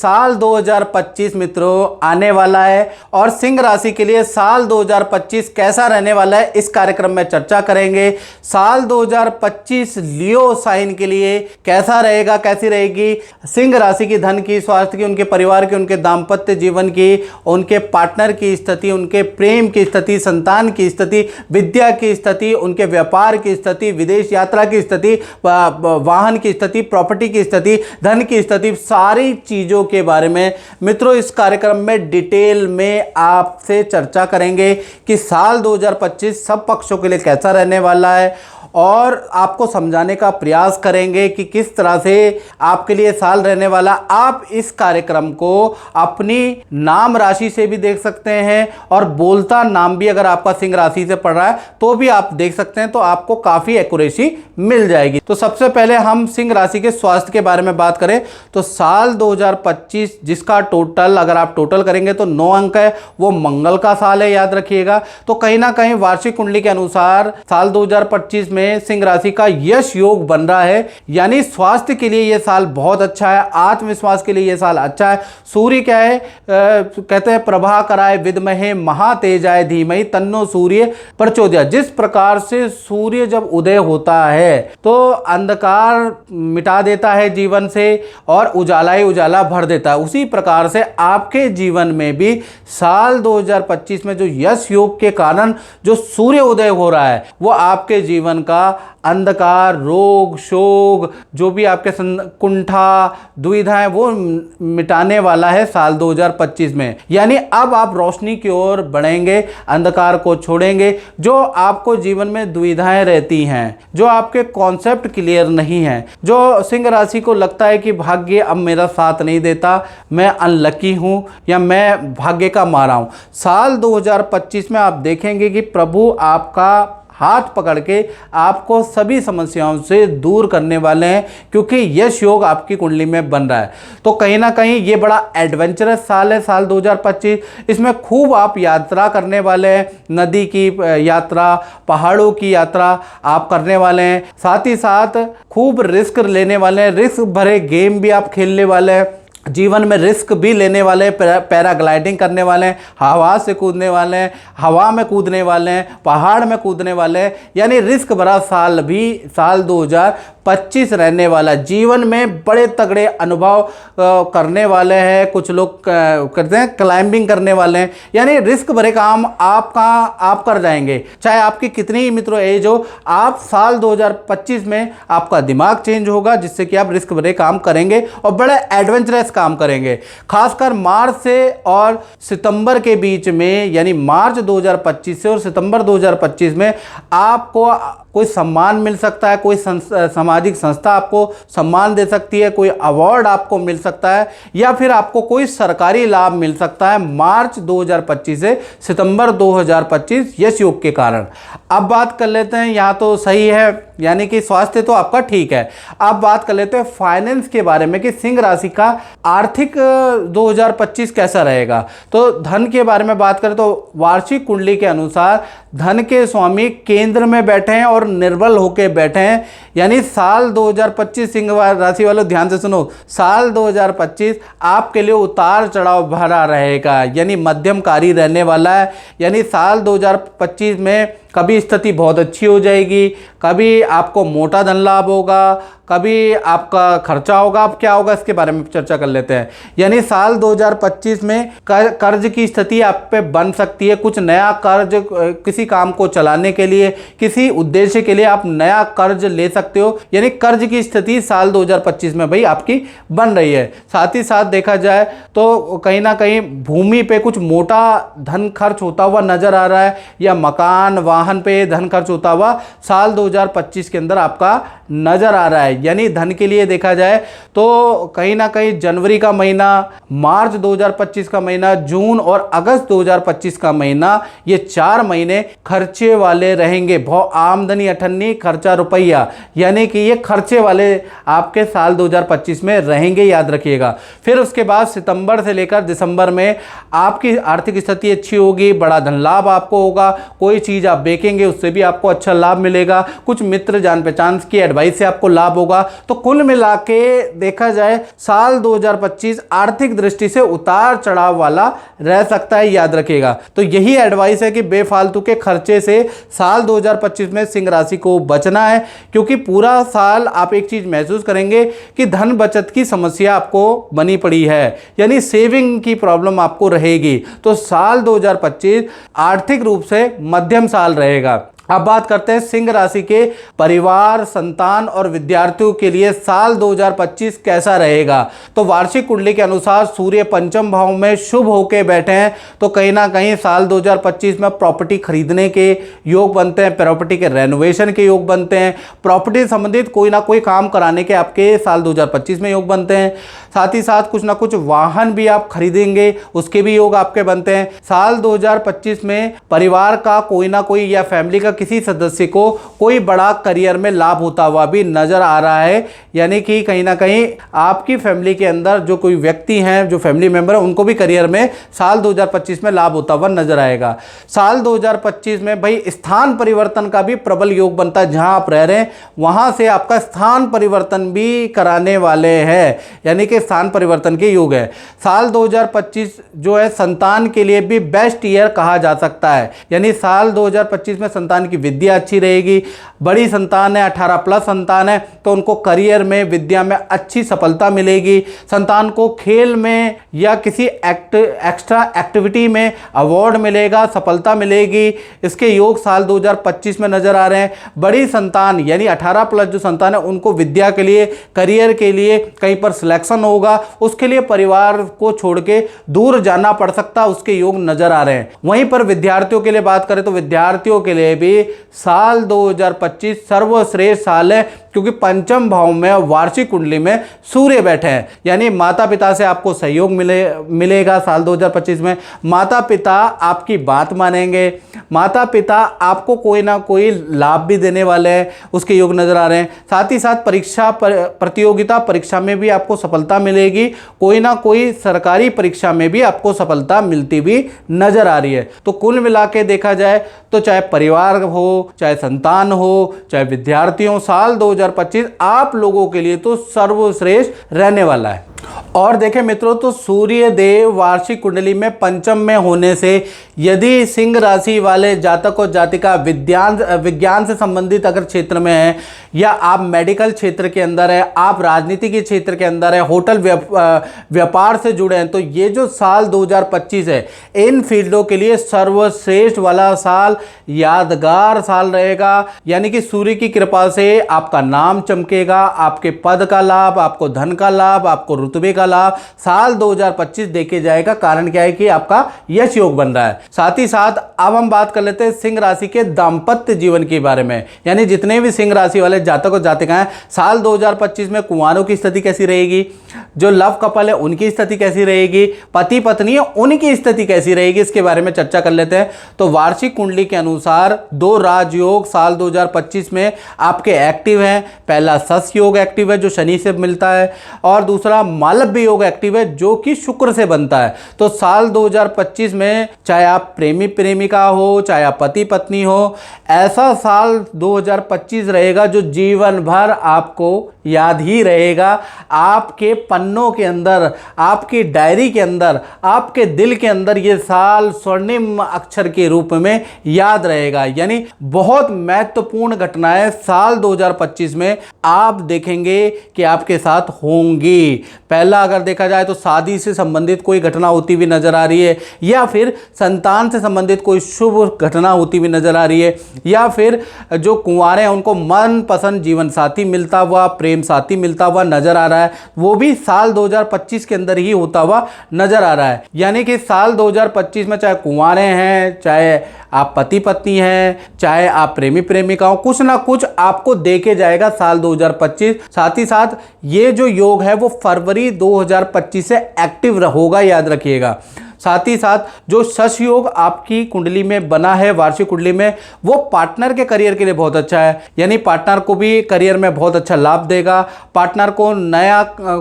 साल 2025 मित्रों आने वाला है और सिंह राशि के लिए साल 2025 कैसा रहने वाला है इस कार्यक्रम में चर्चा करेंगे। साल 2025 लियो साइन के लिए कैसा रहेगा, कैसी रहेगी सिंह राशि की धन की, स्वास्थ्य की, उनके परिवार की, उनके दाम्पत्य जीवन की, उनके पार्टनर की स्थिति, उनके प्रेम की स्थिति, संतान की स्थिति, विद्या की स्थिति, उनके व्यापार की स्थिति, विदेश यात्रा की स्थिति, वाहन की स्थिति, प्रॉपर्टी की स्थिति, धन की स्थिति, सारी चीजों के बारे में मित्रों इस कार्यक्रम में डिटेल में आपसे चर्चा करेंगे कि साल 2025 सब पक्षों के लिए कैसा रहने वाला है और आपको समझाने का प्रयास करेंगे कि किस तरह से आपके लिए साल रहने वाला। आप इस कार्यक्रम को अपनी नाम राशि से भी देख सकते हैं और बोलता नाम भी अगर आपका सिंह राशि से पड़ रहा है तो भी आप देख सकते हैं, तो आपको काफ़ी एक्यूरेसी मिल जाएगी। तो सबसे पहले हम सिंह राशि के स्वास्थ्य के बारे में बात करें तो साल 2025 जिसका टोटल अगर आप टोटल करेंगे तो 9 अंक है, वो मंगल का साल है, याद रखिएगा। तो कहीं ना कहीं वार्षिक कुंडली के अनुसार साल 2025 में सिंह राशि का यश योग बन रहा है, यानी स्वास्थ्य के लिए यह साल बहुत अच्छा है, आत्मविश्वास के लिए यह साल अच्छा है। सूर्य क्या है, कहते हैं प्रभा कराए विद्महे महातेजाय धीमहि तन्नो सूर्य प्रचोदयात्। जिस प्रकार से सूर्य जब उदय होता है तो अंधकार मिटा देता है जीवन से और उजाला ही उजाला भर देता है, उसी प्रकार से आपके जीवन में भी साल 2025 में जो यश योग के कारण जो सूर्य उदय हो रहा है वो आपके जीवन का अंधकार, रोग, शोक, जो भी आपके कुंठा, दुविधाएं वो मिटाने वाला है साल 2025 में। यानी अब आप रोशनी की ओर बढ़ेंगे, अंधकार को छोड़ेंगे। जो आपको जीवन में दुविधाएं रहती हैं, जो आपके कॉन्सेप्ट क्लियर नहीं है, जो सिंह राशि को लगता है कि भाग्य अब मेरा साथ नहीं देता, मैं अनलकी हूं या मैं भाग्य का मारा हूं, साल 2025 में आप देखेंगे कि प्रभु आपका हाथ पकड़ के आपको सभी समस्याओं से दूर करने वाले हैं, क्योंकि यश योग आपकी कुंडली में बन रहा है। तो कहीं ना कहीं ये बड़ा एडवेंचरस साल है साल 2025। इसमें खूब आप यात्रा करने वाले हैं, नदी की यात्रा, पहाड़ों की यात्रा आप करने वाले हैं, साथ ही साथ खूब रिस्क लेने वाले हैं, रिस्क भरे गेम भी आप खेलने वाले हैं, जीवन में रिस्क भी लेने वाले हैं, पैराग्लाइडिंग करने वाले हैं, हवा से कूदने वाले हैं, हवा में कूदने वाले हैं, पहाड़ में कूदने वाले हैं, यानी रिस्क भरा साल भी साल 2025 रहने वाला। जीवन में बड़े तगड़े अनुभव करने वाले हैं, कुछ लोग करते हैं क्लाइंबिंग करने वाले हैं, यानी रिस्क भरे काम आप कर जाएंगे, चाहे आपकी कितनी ही मित्रों एज हो। आप साल 2025 में आपका दिमाग चेंज होगा जिससे कि आप रिस्क भरे काम करेंगे और बड़े एडवेंचरस काम करेंगे। खासकर मार्च से और सितंबर के बीच में, यानी मार्च 2025 से और सितंबर 2025 में आपको कोई सम्मान मिल सकता है, कोई सामाजिक संस्था आपको सम्मान दे सकती है, कोई अवार्ड आपको मिल सकता है, या फिर आपको कोई सरकारी लाभ मिल सकता है मार्च 2025 से सितंबर 2025 यश योग के कारण। अब बात कर लेते हैं, यहाँ तो सही है, यानी कि स्वास्थ्य तो आपका ठीक है। अब बात कर लेते हैं फाइनेंस के बारे में कि सिंह राशि का आर्थिक 2025 कैसा रहेगा। तो धन के बारे में बात करें तो वार्षिक कुंडली के अनुसार धन के स्वामी केंद्र में बैठे हैं और निर्बल होकर बैठे हैं, यानी साल 2025 सिंह राशि वालों ध्यान से सुनो, साल 2025 आपके लिए उतार चढ़ाव भरा रहेगा, यानी मध्यमकारी रहने वाला है। यानी साल 2025 में कभी स्थिति बहुत अच्छी हो जाएगी, कभी आपको मोटा धन लाभ होगा, कभी आपका खर्चा होगा। अब क्या होगा इसके बारे में चर्चा कर लेते हैं। यानी साल 2025 में कर्ज की स्थिति आप पे बन सकती है, कुछ नया कर्ज, किसी काम को चलाने के लिए, किसी उद्देश्य के लिए आप नया कर्ज ले सकते हो, यानी कर्ज की स्थिति साल 2025 में भाई आपकी बन रही है। साथ ही साथ देखा जाए तो कहीं ना कहीं भूमि पे कुछ मोटा धन खर्च होता हुआ नजर आ रहा है, या मकान वाहन पे धन खर्च होता हुआ साल 2025 के अंदर आपका नजर आ रहा है। यानी धन के लिए देखा जाए तो कहीं ना कहीं जनवरी का महीना, मार्च 2025 का महीना, जून और अगस्त 2025 का महीना, ये 4 महीने खर्चे वाले रहेंगे। बहुत आमदनी अठन्नी, खर्चा रुपया, यानी कि ये खर्चे वाले आपके साल 2025 में रहेंगे, याद रखिएगा। फिर उसके बाद सितंबर से लेकर दिसंबर में आपकी आर्थिक स्थिति अच्छी होगी, बड़ा धन लाभ आपको होगा, कोई चीज़ आप बेचेंगे उससे भी आपको अच्छा लाभ मिलेगा, कुछ मित्र जान पहचान की एडवाइस से आपको लाभ होगा। होगा। तो कुल मिला के देखा जाए साल 2025 आर्थिक दृष्टि से उतार चढ़ाव वाला रह सकता है, याद रखिएगा। तो यही एडवाइस है कि बेफालतू के खर्चे से साल 2025 में सिंह राशि को बचना है, क्योंकि पूरा साल आप एक चीज महसूस करेंगे कि धन बचत की समस्या आपको बनी पड़ी है, यानी सेविंग की प्रॉब्लम आपको रहेगी। तो साल 2025 आर्थिक रूप से मध्यम साल रहेगा। अब बात करते हैं सिंह राशि के परिवार, संतान और विद्यार्थियों के लिए साल 2025 कैसा रहेगा। तो वार्षिक कुंडली के अनुसार सूर्य पंचम भाव में शुभ होके बैठे हैं, तो कहीं ना कहीं साल 2025 में प्रॉपर्टी खरीदने के योग बनते हैं, प्रॉपर्टी के रेनोवेशन के योग बनते हैं, प्रॉपर्टी संबंधित कोई ना कोई काम कराने के आपके साल 2025 में योग बनते हैं। साथ ही साथ कुछ ना कुछ वाहन भी आप खरीदेंगे, उसके भी योग आपके बनते हैं। साल 2025 में परिवार का कोई ना कोई या फैमिली का किसी सदस्य को कोई बड़ा करियर में लाभ होता हुआ भी नजर आ रहा है, यानी कि कहीं ना कहीं आपकी फैमिली के अंदर जो कोई व्यक्ति हैं, जो फैमिली मेंबर है, उनको भी करियर में साल 2025 में लाभ होता हुआ नजर आएगा। साल 2025 में भाई स्थान परिवर्तन का भी प्रबल योग बनता है। जहां आप रह रहे हैं वहां से आपका स्थान परिवर्तन भी कराने वाले हैं, यानी कि स्थान परिवर्तन के योग है। साल 2025 जो है संतान के लिए भी बेस्ट ईयर कहा जा सकता है, यानी साल 2025 में संतान की विद्या अच्छी रहेगी। बड़ी संतान है, 18+ संतान है, तो उनको करियर में, विद्या में अच्छी सफलता मिलेगी। संतान को खेल में या किसी एक्स्ट्रा एक्टिविटी में अवार्ड मिलेगा, सफलता मिलेगी। इसके योग साल 2025 में नजर आ रहे हैं। बड़ी संतान यानी 18+ जो संतान है, उनको विद्या के लिए, करियर के लिए कहीं पर सिलेक्शन होगा, उसके लिए परिवार को छोड़ के दूर जाना पड़ सकता है, उसके योग नजर आ रहे हैं। वहीं पर विद्यार्थियों के लिए बात करें तो विद्यार्थियों के लिए भी साल 2025 सर्वश्रेष्ठ साल है, क्योंकि पंचम भाव में वार्षिक कुंडली में सूर्य बैठे हैं, यानी माता पिता से आपको सहयोग मिलेगा। साल 2025 में माता पिता आपकी बात मानेंगे, माता पिता आपको कोई ना कोई लाभ भी देने वाले हैं, उसके योग नजर आ रहे हैं। साथ ही साथ प्रतियोगिता परीक्षा में भी आपको सफलता मिलेगी, कोई ना कोई सरकारी परीक्षा में भी आपको सफलता मिलती हुई नजर आ रही है। तो कुल मिला के देखा जाए तो चाहे परिवार हो, चाहे संतान हो, चाहे विद्यार्थी हो, साल 2025 आप लोगों के लिए तो सर्वश्रेष्ठ रहने वाला है। और देखें मित्रों, तो सूर्य देव वार्षिक कुंडली में पंचम में होने से यदि सिंह राशि वाले जातक और जातिका विज्ञान से संबंधित अगर क्षेत्र में है, या आप मेडिकल क्षेत्र के अंदर है, आप राजनीति के क्षेत्र के अंदर है, होटल व्यापार से जुड़े हैं, तो ये जो साल 2025 है इन फील्डों के लिए सर्वश्रेष्ठ वाला साल, यादगार साल रहेगा। यानी कि सूर्य की कृपा से आपका नाम चमकेगा, आपके पद का लाभ, आपको धन का लाभ, आपको रुतबे का लाभ साल 2025 देखे जाएगा। कारण क्या है कि आपका यश योग बन रहा है। साथ ही साथ अब हम बात कर लेते हैं सिंह राशि के दाम्पत्य जीवन के बारे में, यानी जितने भी सिंह राशि वाले जातक और जातिकाएं साल 2025 में कुंवारों की स्थिति कैसी रहेगी, जो लव कपल है उनकी स्थिति कैसी रहेगी, पति पत्नी है उनकी स्थिति कैसी रहेगी, इसके बारे में चर्चा कर लेते हैं। तो वार्षिक कुंडली के अनुसार 2 राजयोग साल 2025 में आपके एक्टिव हैं। पहला सस योग एक्टिव है जो शनि से मिलता है, और दूसरा मालव्य योग एक्टिव है जो कि शुक्र से बनता है। तो साल 2025 में चाहे आप प्रेमी प्रेमिका हो, चाहे आप पति पत्नी हो, ऐसा साल 2025 रहेगा जो जीवन भर आपको याद ही रहेगा। आपके पन्नों के अंदर, आपकी डायरी के अंदर, आपके दिल के अंदर ये साल स्वर्णिम अक्षर के रूप में याद रहेगा। यानी बहुत महत्वपूर्ण घटनाएं साल 2025 में आप देखेंगे कि आपके साथ होंगी। पहला अगर देखा जाए तो शादी से संबंधित कोई घटना होती हुई नजर आ रही है, या फिर संतान से संबंधित कोई शुभ घटना होती हुई नजर आ रही है, या फिर जो कुंवारे हैं उनको मनपसंद जीवन साथी मिलता हुआ, प्रेम साथी मिलता हुआ नजर आ रहा है, वो भी साल 2025 के अंदर ही होता हुआ नजर आ रहा है। यानी कि साल 2025 में चाहे कुंवारे हैं, चाहे आप पति पत्नी हैं, चाहे आप प्रेमी प्रेमिका हो, कुछ ना कुछ आपको देके जाएगा साल 2025। साथ ही साथ ये जो योग है वो फरवरी 2025 से एक्टिव होगा, याद रखिएगा। साथ ही साथ जो शश योग आपकी कुंडली में बना है, वार्षिक कुंडली में, वो पार्टनर के करियर के लिए बहुत अच्छा है। यानी पार्टनर को भी करियर में बहुत अच्छा लाभ देगा। पार्टनर को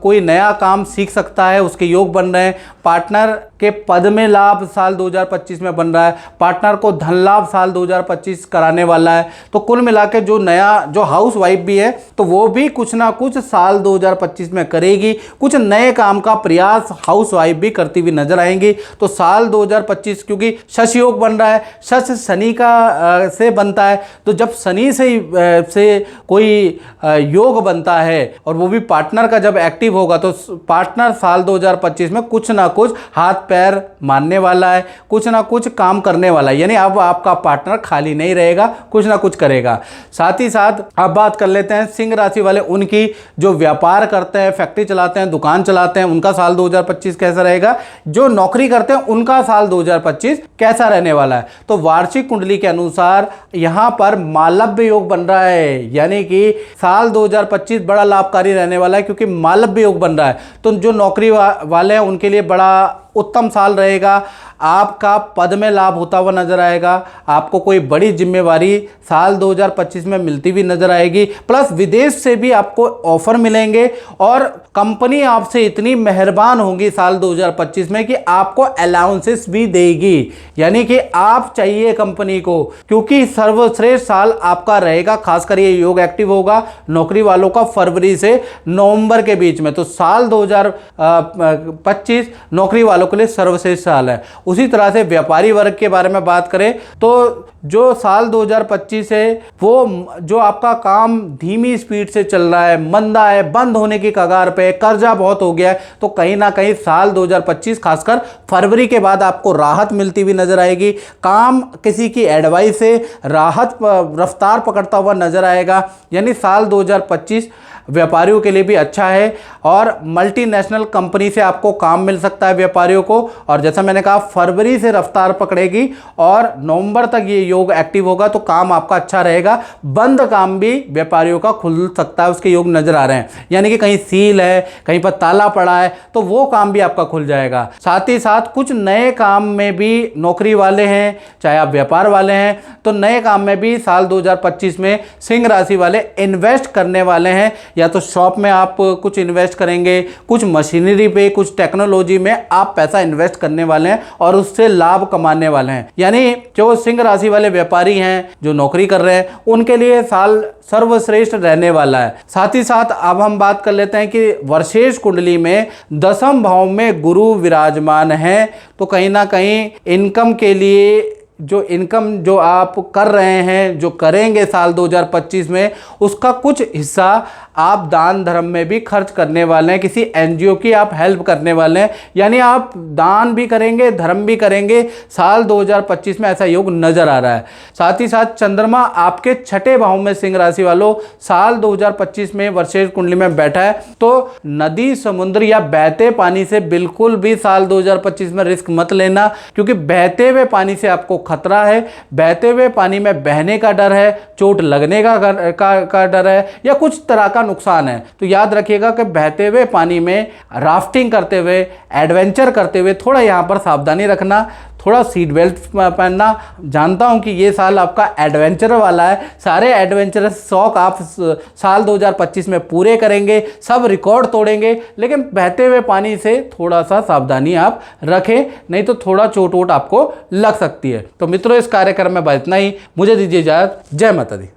कोई नया काम सीख सकता है, उसके योग बन रहे हैं। पार्टनर के पद में लाभ साल 2025 में बन रहा है। पार्टनर को धन लाभ साल 2025 कराने वाला है। तो कुल मिला के जो हाउस वाइफ भी है तो वो भी कुछ ना कुछ साल 2025 में करेगी। कुछ नए काम का प्रयास हाउस वाइफ भी करती हुई नजर आएंगी। तो साल 2025 क्योंकि शश योग बन रहा है, शश शनि का से बनता है, तो जब शनि से कोई योग बनता है और वो भी पार्टनर का जब एक्टिव होगा तो पार्टनर साल 2025 में कुछ ना कुछ हाथ पैर मारने वाला है, कुछ ना कुछ काम करने वाला है। यानी अब आपका पार्टनर खाली नहीं रहेगा, कुछ ना कुछ करेगा। साथ ही साथ अब बात कर लेते हैं सिंह राशि वाले, उनकी जो व्यापार करते हैं, फैक्ट्री चलाते हैं, दुकान चलाते हैं, उनका साल 2025 कैसा रहेगा। जो नौकरी करते हैं उनका साल 2025 कैसा रहने वाला है। तो वार्षिक कुंडली के अनुसार यहां पर मालव्य योग बन रहा है, यानी कि साल 2025 बड़ा लाभकारी रहने वाला है क्योंकि मालव्य योग बन रहा है। तो जो नौकरी वाले हैं उनके लिए बड़ा उत्तम साल रहेगा। आपका पद में लाभ होता हुआ नजर आएगा। आपको कोई बड़ी जिम्मेवारी साल 2025 में मिलती हुई नजर आएगी। प्लस विदेश से भी आपको ऑफर मिलेंगे और कंपनी आपसे इतनी मेहरबान होगी साल 2025 में कि आपको अलाउंसेस भी देगी। यानी कि आप चाहिए कंपनी को, क्योंकि सर्वश्रेष्ठ साल आपका रहेगा। खासकर ये योग एक्टिव होगा नौकरी वालों का फरवरी से नवंबर के बीच में। तो साल 2025 नौकरी वालों के लिए सर्वश्रेष्ठ साल है। उसी तरह से व्यापारी वर्ग के बारे में बात करें तो जो साल 2025 है वो जो आपका काम धीमी स्पीड से चल रहा है, मंदा है, बंद होने की कगार पे, कर्जा बहुत हो गया है, तो कहीं ना कहीं साल 2025 खासकर फरवरी के बाद आपको राहत मिलती हुई नजर आएगी। काम किसी की एडवाइस से राहत रफ्तार पकड़ता हुआ नजर आएगा। यानी साल 2025 व्यापारियों के लिए भी अच्छा है और मल्टीनेशनल कंपनी से आपको काम मिल सकता है व्यापारियों को। और जैसा मैंने कहा फरवरी से रफ्तार पकड़ेगी और नवंबर तक ये योग एक्टिव होगा तो काम आपका अच्छा रहेगा। बंद काम भी व्यापारियों का खुल सकता है, उसके योग नजर आ रहे हैं। यानी कि कहीं सील है, कहीं पर ताला पड़ा है तो वो काम भी आपका खुल जाएगा। साथ ही साथ कुछ नए काम में भी नौकरी वाले हैं, चाहे आप व्यापार वाले हैं, तो नए काम में भी साल 2025 में सिंह राशि वाले इन्वेस्ट करने वाले हैं। या तो शॉप में आप कुछ इन्वेस्ट करेंगे, कुछ मशीनरी पे, कुछ टेक्नोलॉजी में आप पैसा इन्वेस्ट करने वाले हैं और उससे लाभ कमाने वाले हैं। यानी जो सिंह राशि वाले व्यापारी हैं, जो नौकरी कर रहे हैं, उनके लिए साल सर्वश्रेष्ठ रहने वाला है। साथ ही साथ अब हम बात कर लेते हैं कि वर्षेश कुंडली में दसम भाव में गुरु विराजमान है, तो कहीं ना कहीं इनकम के लिए जो आप कर रहे हैं, जो करेंगे साल 2025 में, उसका कुछ हिस्सा आप दान धर्म में भी खर्च करने वाले हैं। किसी एनजीओ की आप हेल्प करने वाले हैं। यानी आप दान भी करेंगे, धर्म भी करेंगे। साल 2025 में ऐसा योग नजर आ रहा है। साथ ही साथ चंद्रमा आपके छठे भाव में सिंह राशि वालों साल 2025 में वर्षेश कुंडली में बैठा है, तो नदी, समुद्र या बहते पानी से बिल्कुल भी साल 2025 में रिस्क मत लेना, क्योंकि बहते हुए पानी से आपको खतरा है। बहते हुए पानी में बहने का डर है, चोट लगने का डर है या कुछ तरह का नुकसान है। तो याद रखिएगा कि बहते हुए पानी में राफ्टिंग करते हुए, एडवेंचर करते हुए थोड़ा यहाँ पर सावधानी रखना, थोड़ा सीट बेल्ट पहनना। जानता हूँ कि ये साल आपका एडवेंचर वाला है, सारे एडवेंचरस शौक आप साल 2025 में पूरे करेंगे, सब रिकॉर्ड तोड़ेंगे, लेकिन बहते हुए पानी से थोड़ा सा सावधानी आप रखें, नहीं तो थोड़ा चोट वोट आपको लग सकती है। तो मित्रों, इस कार्यक्रम में बस इतना ही। मुझे दीजिए इजाजत। जय माता दी।